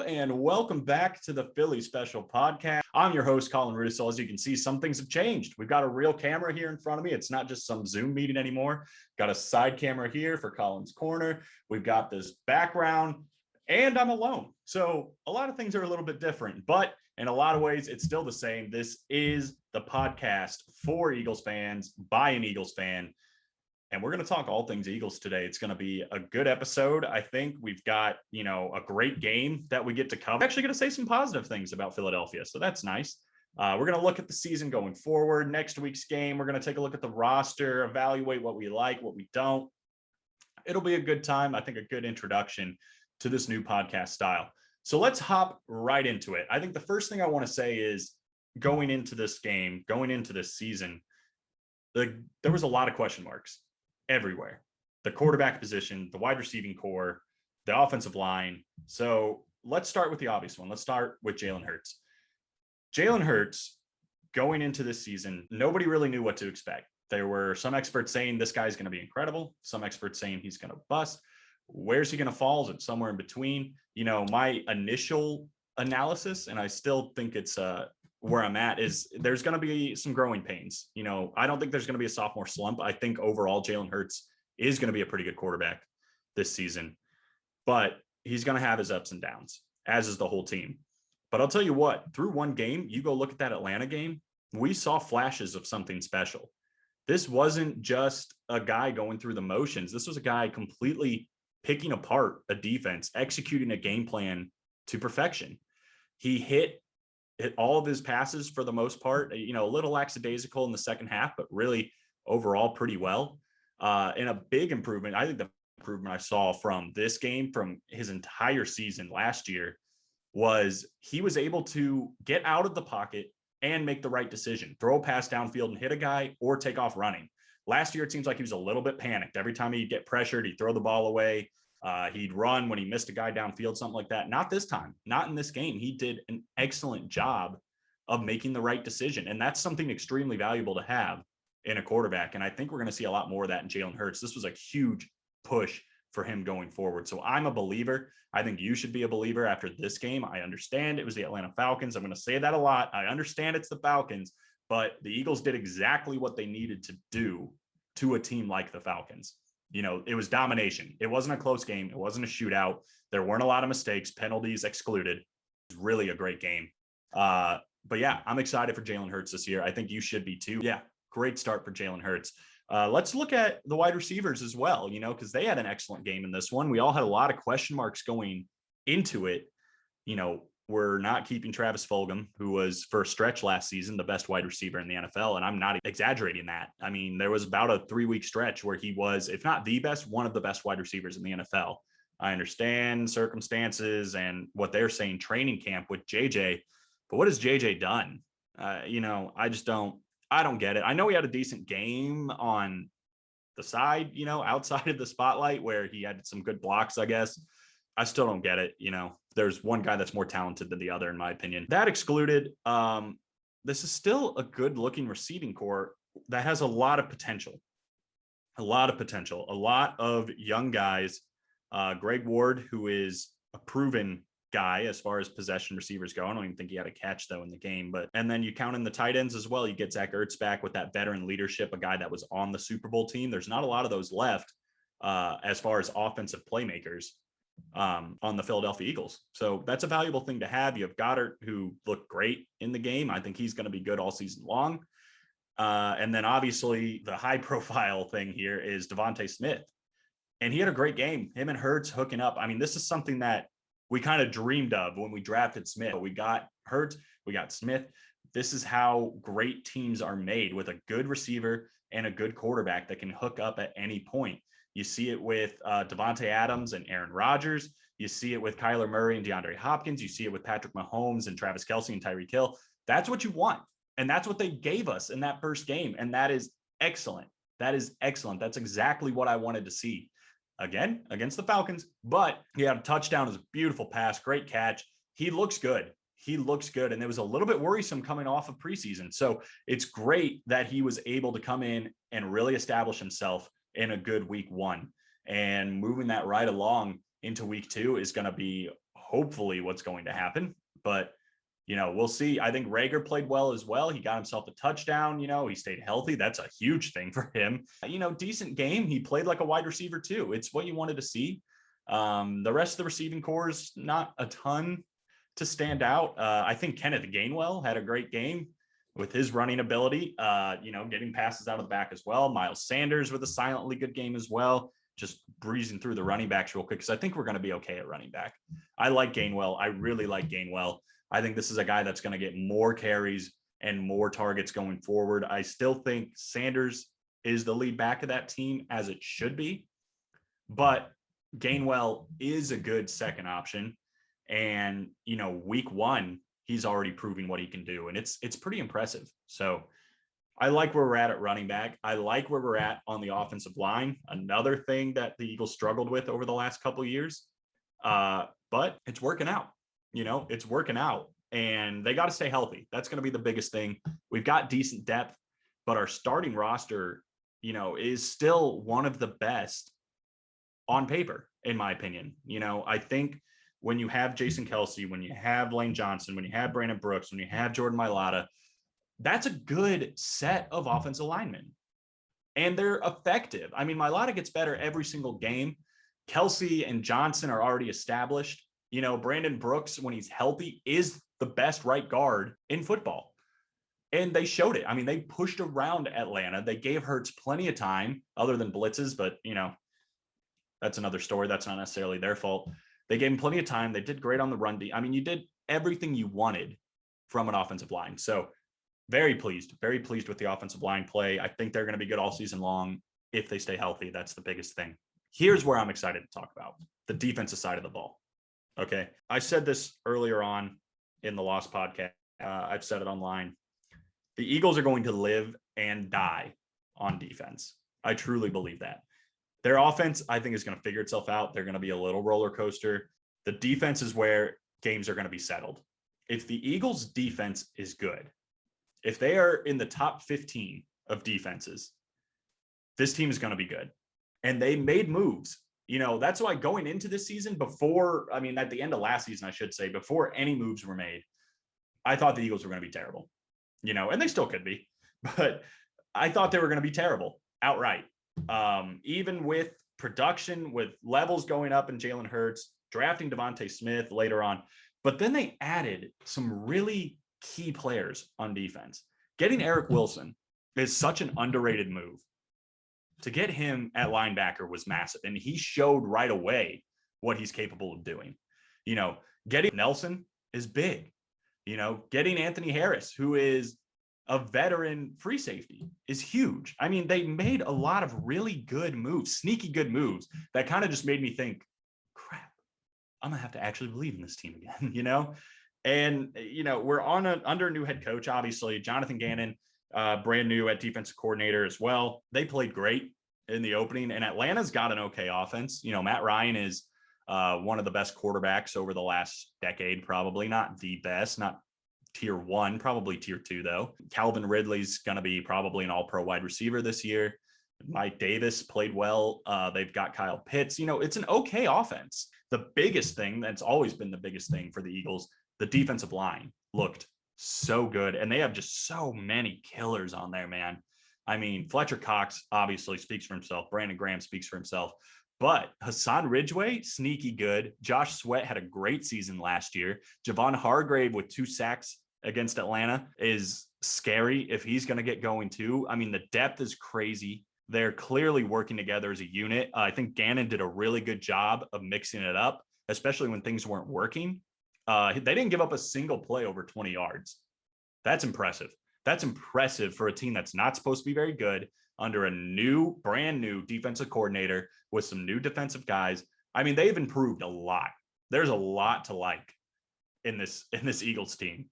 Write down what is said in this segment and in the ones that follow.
and welcome back to the Philly Special Podcast. I'm your host, Colin Russo. As you can see, some things have changed. We've got a real camera here in front of me. It's not just some Zoom meeting anymore. Got a side camera here for Colin's corner. We've got this background, and I'm alone. So a lot of things are a little bit different, but in a lot of ways, it's still the same. This is the podcast for Eagles fans, by an Eagles fan. And we're going to talk all things Eagles today. It's going to be a good episode. I think we've got, a great game that we get to cover. I'm actually going to say some positive things about Philadelphia. So that's nice. We're going to look at the season going forward. Next week's game, we're going to take a look at the roster, evaluate what we like, what we don't. It'll be a good time. I think a good introduction to this new podcast style. So let's hop right into it. I think the first thing I want to say is going into this game, going into this season, there was a lot of question marks everywhere. The quarterback position, the wide receiving core, the offensive line. So let's start with the obvious one. Let's start with Jalen Hurts. Jalen Hurts, going into this season, nobody really knew what to expect. There were some experts saying this guy's going to be incredible. Some experts saying he's going to bust. Where's he going to fall? Is it somewhere in between? My initial analysis, and I still think it's where I'm at, is there's going to be some growing pains. I don't think there's going to be a sophomore slump. I think overall Jalen Hurts is going to be a pretty good quarterback this season, but he's going to have his ups and downs, as is the whole team. But I'll tell you what, through one game, you go look at that Atlanta game, we saw flashes of something special. This wasn't just a guy going through the motions. This was a guy completely picking apart a defense, executing a game plan to perfection. He hit all of his passes for the most part, a little lackadaisical in the second half, but really overall pretty well. And a big improvement. I think the improvement I saw from this game, from his entire season last year, was he was able to get out of the pocket and make the right decision, throw a pass downfield and hit a guy or take off running. Last year, it seems like he was a little bit panicked. Every time he'd get pressured, he'd throw the ball away. He'd run when he missed a guy downfield, something like that. Not this time, not in this game. He did an excellent job of making the right decision. And that's something extremely valuable to have in a quarterback. And I think we're going to see a lot more of that in Jalen Hurts. This was a huge push for him going forward. So I'm a believer. I think you should be a believer after this game. I understand it was the Atlanta Falcons. I'm going to say that a lot. I understand it's the Falcons, but the Eagles did exactly what they needed to do to a team like the Falcons. It was domination. It wasn't a close game. It wasn't a shootout. There weren't a lot of mistakes, penalties excluded. It was really a great game. But yeah, I'm excited for Jalen Hurts this year. I think you should be too. Yeah, great start for Jalen Hurts. Let's look at the wide receivers as well, because they had an excellent game in this one. We all had a lot of question marks going into it. We're not keeping Travis Fulgham, who was for a stretch last season, the best wide receiver in the NFL. And I'm not exaggerating that. I mean, there was about a 3-week stretch where he was, if not the best, one of the best wide receivers in the NFL. I understand circumstances and what they're saying training camp with JJ, but what has JJ done? I don't get it. I know he had a decent game on the side, outside of the spotlight where he had some good blocks, I guess. I still don't get it. There's one guy that's more talented than the other, in my opinion. That excluded, this is still a good looking receiving core that has a lot of potential. A lot of young guys. Greg Ward, who is a proven guy as far as possession receivers go. I don't even think he had a catch though in the game, and then you count in the tight ends as well. You get Zach Ertz back with that veteran leadership, a guy that was on the Super Bowl team. There's not a lot of those left as far as offensive playmakers on the Philadelphia Eagles. So that's a valuable thing to have. You have Goddard, who looked great in the game. I think he's going to be good all season long. And then obviously the high profile thing here is Devante Smith. And he had a great game. Him and Hurts hooking up. I mean, this is something that we kind of dreamed of when we drafted Smith. We got Hurts, we got Smith. This is how great teams are made, with a good receiver and a good quarterback that can hook up at any point. You see it with Devontae Adams and Aaron Rodgers. You see it with Kyler Murray and DeAndre Hopkins. You see it with Patrick Mahomes and Travis Kelce and Tyreek Hill. That's what you want. And that's what they gave us in that first game. And that is excellent. That's exactly what I wanted to see. Again, against the Falcons. But he had a touchdown. It was a beautiful pass. Great catch. He looks good. And it was a little bit worrisome coming off of preseason. So it's great that he was able to come in and really establish himself in a good week one, and moving that right along into week two is going to be hopefully what's going to happen. But, we'll see. I think Rager played well as well. He got himself a touchdown. He stayed healthy. That's a huge thing for him. Decent game. He played like a wide receiver too. It's what you wanted to see. The rest of the receiving corps is not a ton to stand out. I think Kenneth Gainwell had a great game with his running ability, getting passes out of the back as well. Miles Sanders with a silently good game as well. Just breezing through the running backs real quick because I think we're going to be okay at running back. I like Gainwell. I really like Gainwell. I think this is a guy that's going to get more carries and more targets going forward. I still think Sanders is the lead back of that team as it should be, but Gainwell is a good second option. And, week 1, he's already proving what he can do. And it's pretty impressive. So I like where we're at running back. I like where we're at on the offensive line. Another thing that the Eagles struggled with over the last couple of years. But it's working out. It's working out. And they got to stay healthy. That's going to be the biggest thing. We've got decent depth, but our starting roster, is still one of the best on paper, in my opinion. I think when you have Jason Kelsey, when you have Lane Johnson, when you have Brandon Brooks, when you have Jordan Mailata, that's a good set of offensive linemen. And they're effective. I mean, Mailata gets better every single game. Kelsey and Johnson are already established. Brandon Brooks, when he's healthy, is the best right guard in football. And they showed it. I mean, they pushed around Atlanta. They gave Hurts plenty of time other than blitzes, but, that's another story. That's not necessarily their fault. They gave him plenty of time. They did great on the run. I mean, you did everything you wanted from an offensive line. So very pleased with the offensive line play. I think they're going to be good all season long if they stay healthy. That's the biggest thing. Here's where I'm excited to talk about the defensive side of the ball. Okay. I said this earlier on in the Lost podcast. I've said it online. The Eagles are going to live and die on defense. I truly believe that. Their offense, I think, is going to figure itself out. They're going to be a little roller coaster. The defense is where games are going to be settled. If the Eagles' defense is good, if they are in the top 15 of defenses, this team is going to be good. And they made moves. That's why going into this season at the end of last season, I should say, before any moves were made, I thought the Eagles were going to be terrible, and they still could be, but I thought they were going to be terrible outright. Even with production, with levels going up in Jalen Hurts, drafting Devante Smith later on, but then they added some really key players on defense. Getting Eric Wilson is such an underrated move. To get him at linebacker was massive, and he showed right away what he's capable of doing. Getting Nelson is big. Getting Anthony Harris, who is a veteran free safety, is huge. I mean, they made a lot of really good moves, sneaky good moves that kind of just made me think, crap, I'm going to have to actually believe in this team again, And, we're under a new head coach, obviously. Jonathan Gannon, brand new at defensive coordinator as well. They played great in the opening, and Atlanta's got an okay offense. Matt Ryan is one of the best quarterbacks over the last decade, probably not the best, not tier 1, probably tier 2 though. Calvin Ridley's going to be probably an all-pro wide receiver this year. Mike Davis played well. They've got Kyle Pitts. It's an okay offense. The biggest thing, that's always been the biggest thing for the Eagles, the defensive line looked so good. And they have just so many killers on there, man. I mean, Fletcher Cox obviously speaks for himself. Brandon Graham speaks for himself. But Hassan Ridgeway, sneaky good. Josh Sweat had a great season last year. Javon Hargrave with 2 sacks against Atlanta is scary if he's going to get going too. I mean, the depth is crazy. They're clearly working together as a unit. I think Gannon did a really good job of mixing it up, especially when things weren't working. They didn't give up a single play over 20 yards. That's impressive. That's impressive for a team that's not supposed to be very good under a brand new defensive coordinator with some new defensive guys. I mean, they've improved a lot. There's a lot to like in this Eagles team.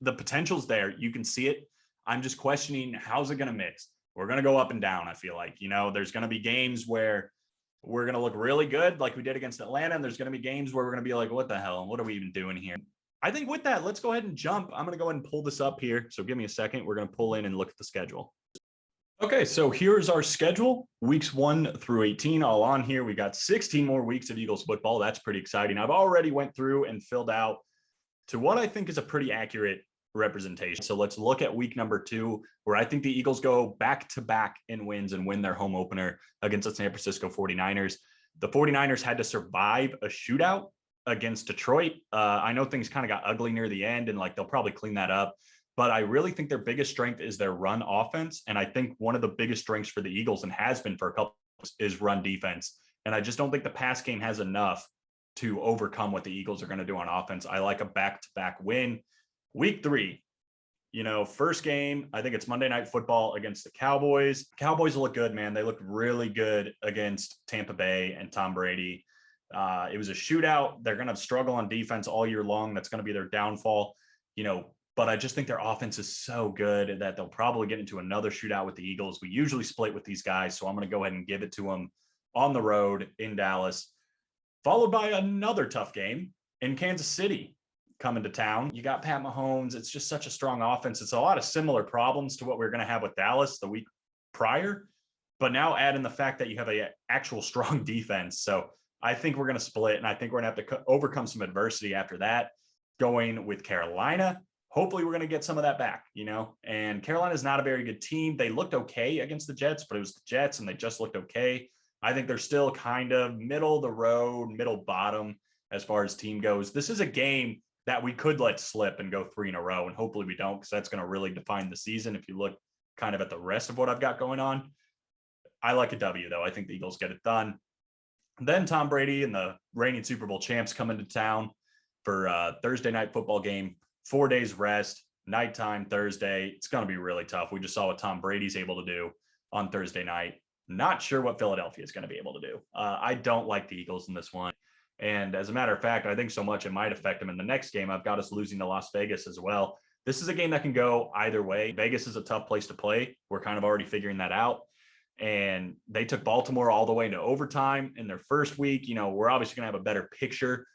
The potential's there. You can see it. I'm just questioning, how's it going to mix? We're going to go up and down, I feel like. There's going to be games where we're going to look really good like we did against Atlanta, and there's going to be games where we're going to be like, what the hell? What are we even doing here? I think with that, let's go ahead and jump. I'm going to go ahead and pull this up here. So give me a second. We're going to pull in and look at the schedule. Okay, so here's our schedule. Weeks 1 through 18, all on here. We got 16 more weeks of Eagles football. That's pretty exciting. I've already went through and filled out to what I think is a pretty accurate representation. So let's look at week number 2, where I think the Eagles go back-to-back in wins and win their home opener against the San Francisco 49ers. The 49ers had to survive a shootout against Detroit. I know things kind of got ugly near the end, and like they'll probably clean that up. But I really think their biggest strength is their run offense. And I think one of the biggest strengths for the Eagles, and has been for a couple, is run defense. And I just don't think the pass game has enough to overcome what the Eagles are going to do on offense. I like a back-to-back win. Week 3, first game, I think it's Monday Night Football against the Cowboys. Cowboys look good, man. They looked really good against Tampa Bay and Tom Brady. It was a shootout. They're going to struggle on defense all year long. That's going to be their downfall, but I just think their offense is so good that they'll probably get into another shootout with the Eagles. We usually split with these guys, so I'm going to go ahead and give it to them on the road in Dallas, followed by another tough game in Kansas City coming to town. You got Pat Mahomes. It's just such a strong offense. It's a lot of similar problems to what we were going to have with Dallas the week prior, but now add in the fact that you have an actual strong defense. So I think we're going to split, and I think we're going to have to overcome some adversity after that. Going with Carolina, hopefully we're going to get some of that back, and Carolina's not a very good team. They looked okay against the Jets, but it was the Jets and they just looked okay. I think they're still kind of middle of the road, middle bottom as far as team goes. This is a game that we could let slip and go 3 in a row, and hopefully we don't, because that's going to really define the season. If you look kind of at the rest of what I've got going on, I like a W though. I think the Eagles get it done. Then Tom Brady and the reigning Super Bowl champs come into town for a Thursday night football game. 4 days rest, nighttime Thursday. It's going to be really tough. We just saw what Tom Brady's able to do on Thursday night. Not sure what Philadelphia is going to be able to do. I don't like the Eagles in this one. And as a matter of fact, I think so much it might affect them in the next game. I've got us losing to Las Vegas as well. This is a game that can go either way. Vegas is a tough place to play. We're kind of already figuring that out. And they took Baltimore all the way into overtime in their first week. We're obviously going to have a better picture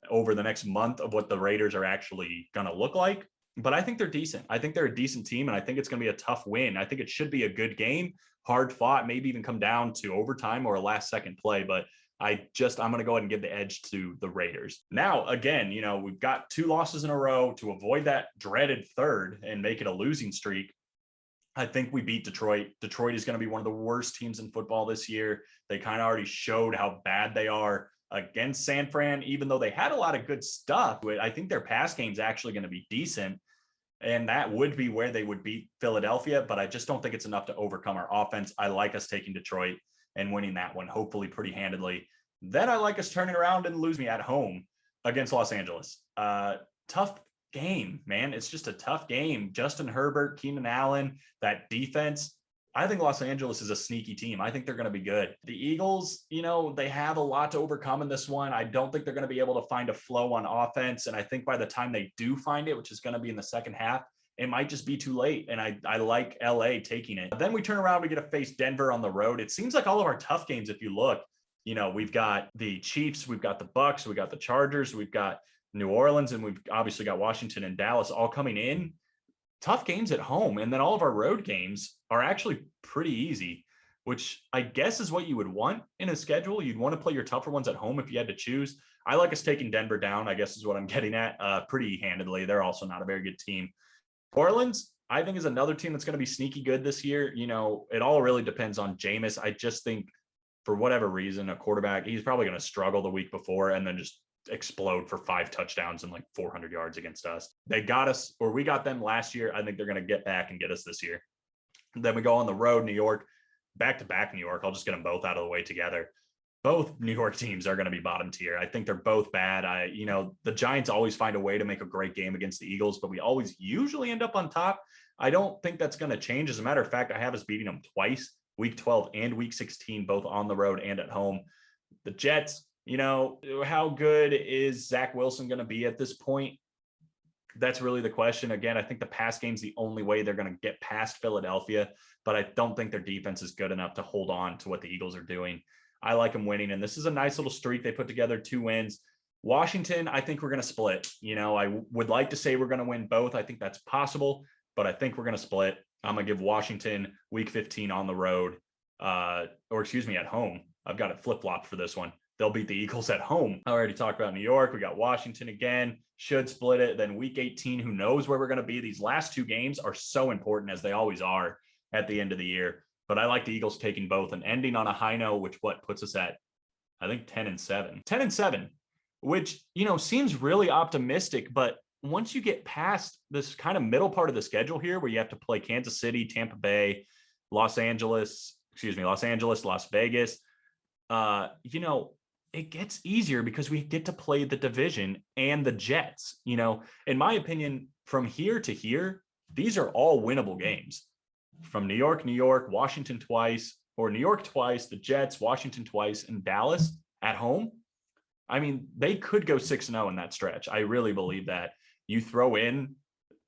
over the next month of what the Raiders are actually going to look like. But I think they're decent. I think they're a decent team, and I think it's going to be a tough win. I think it should be a good game, hard fought, maybe even come down to overtime or a last second play. But I'm going to go ahead and give the edge to the Raiders. Now, again, we've got 2 losses in a row to avoid that dreaded third and make it a losing streak. I think we beat Detroit. Detroit is going to be one of the worst teams in football this year. They kind of already showed how bad they are against San Fran, even though they had a lot of good stuff. I think their pass game is actually going to be decent, and that would be where they would beat Philadelphia, but I just don't think it's enough to overcome our offense. I like us taking Detroit and winning that one, hopefully pretty handedly. Then I like us turning around and losing at home against Los Angeles. Tough game, man. It's just a tough game. Justin Herbert, Keenan Allen, that defense. I think Los Angeles is a sneaky team. I think they're going to be good. The Eagles, they have a lot to overcome in this one. I don't think they're going to be able to find a flow on offense. And I think by the time they do find it, which is going to be in the second half, it might just be too late. And I like LA taking it. Then we turn around, we get to face Denver on the road. It seems like all of our tough games, if you look, we've got the Chiefs, we've got the Bucks, we got the Chargers, we've got New Orleans, and we've obviously got Washington and Dallas all coming in. Tough games at home. And then all of our road games are actually pretty easy, which I guess is what you would want in a schedule. You'd want to play your tougher ones at home if you had to choose. I like us taking Denver down, I guess is what I'm getting at, pretty handedly. They're also not a very good team. Orleans, I think, is another team that's going to be sneaky good this year. It all really depends on Jameis. I just think for whatever reason, a quarterback, he's probably going to struggle the week before and then just explode for 5 touchdowns and like 400 yards against us. They got us, or we got them last year. I think they're going to get back and get us this year. Then we go on the road, New York, back-to-back New York. I'll just get them both out of the way together. Both New York teams are going to be bottom tier. I think they're both bad. The Giants always find a way to make a great game against the Eagles, but we always usually end up on top. I don't think that's going to change. As a matter of fact, I have us beating them twice, week 12 and week 16, both on the road and at home. The Jets, how good is Zach Wilson going to be at this point? That's really the question. Again, I think the pass game's the only way they're going to get past Philadelphia, but I don't think their defense is good enough to hold on to what the Eagles are doing. I like them winning, and this is a nice little streak. They put together 2 wins. Washington, I think we're going to split. I would like to say we're going to win both. I think that's possible, but I think we're going to split. I'm going to give Washington week 15 on the road, at home. I've got it flip-flopped for this one. They'll beat the Eagles at home. I already talked about New York. We got Washington again, should split it. Then week 18, who knows where we're going to be. These last two games are so important, as they always are at the end of the year. But I like the Eagles taking both and ending on a high note, which puts us at, I think, 10-7. 10-7, which, seems really optimistic. But once you get past this kind of middle part of the schedule here, where you have to play Kansas City, Tampa Bay, Las Angeles, Las Vegas, it gets easier because we get to play the division and the Jets. In my opinion, from here to here, these are all winnable games. From New York, Washington twice, or New York twice, the Jets, Washington twice, and Dallas at home. I mean, they could go 6-0 in that stretch. I really believe that. You throw in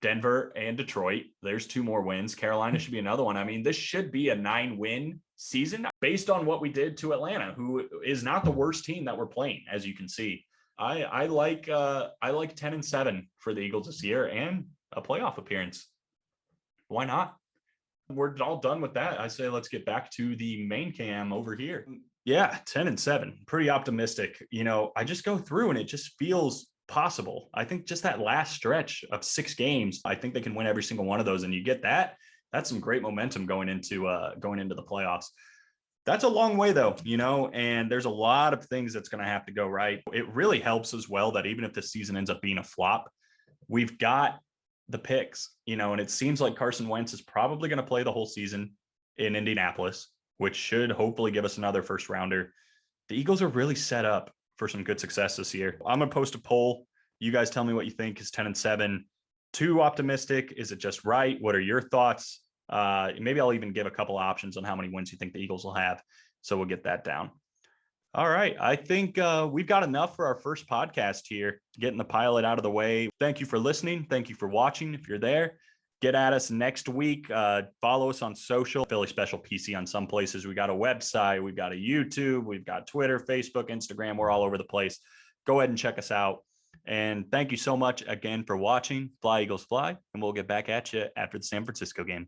Denver and Detroit, there's 2 more wins. Carolina should be another one. I mean, this should be a 9-win season based on what we did to Atlanta, who is not the worst team that we're playing, as you can see. I like 10-7 for the Eagles this year and a playoff appearance. Why not? We're all done with that. I say let's get back to the main cam over here. Yeah, 10-7, pretty optimistic. I just go through and it just feels possible. I think just that last stretch of 6 games, I think they can win every single one of those, and you get that. That's some great momentum going into the playoffs. That's a long way though, and there's a lot of things that's going to have to go right. It really helps as well that even if this season ends up being a flop, we've got the picks, and it seems like Carson Wentz is probably going to play the whole season in Indianapolis, which should hopefully give us another first rounder. The Eagles are really set up for some good success this year. I'm going to post a poll. You guys tell me what you think. Is 10-7 too optimistic? Is it just right? What are your thoughts? Maybe I'll even give a couple options on how many wins you think the Eagles will have. So we'll get that down. All right. I think we've got enough for our first podcast here, getting the pilot out of the way. Thank you for listening. Thank you for watching. If you're there, get at us next week. Follow us on social. Philly Special PC on some places. We got a website. We've got a YouTube. We've got Twitter, Facebook, Instagram. We're all over the place. Go ahead and check us out. And thank you so much again for watching. Fly, Eagles, fly. And we'll get back at you after the San Francisco game.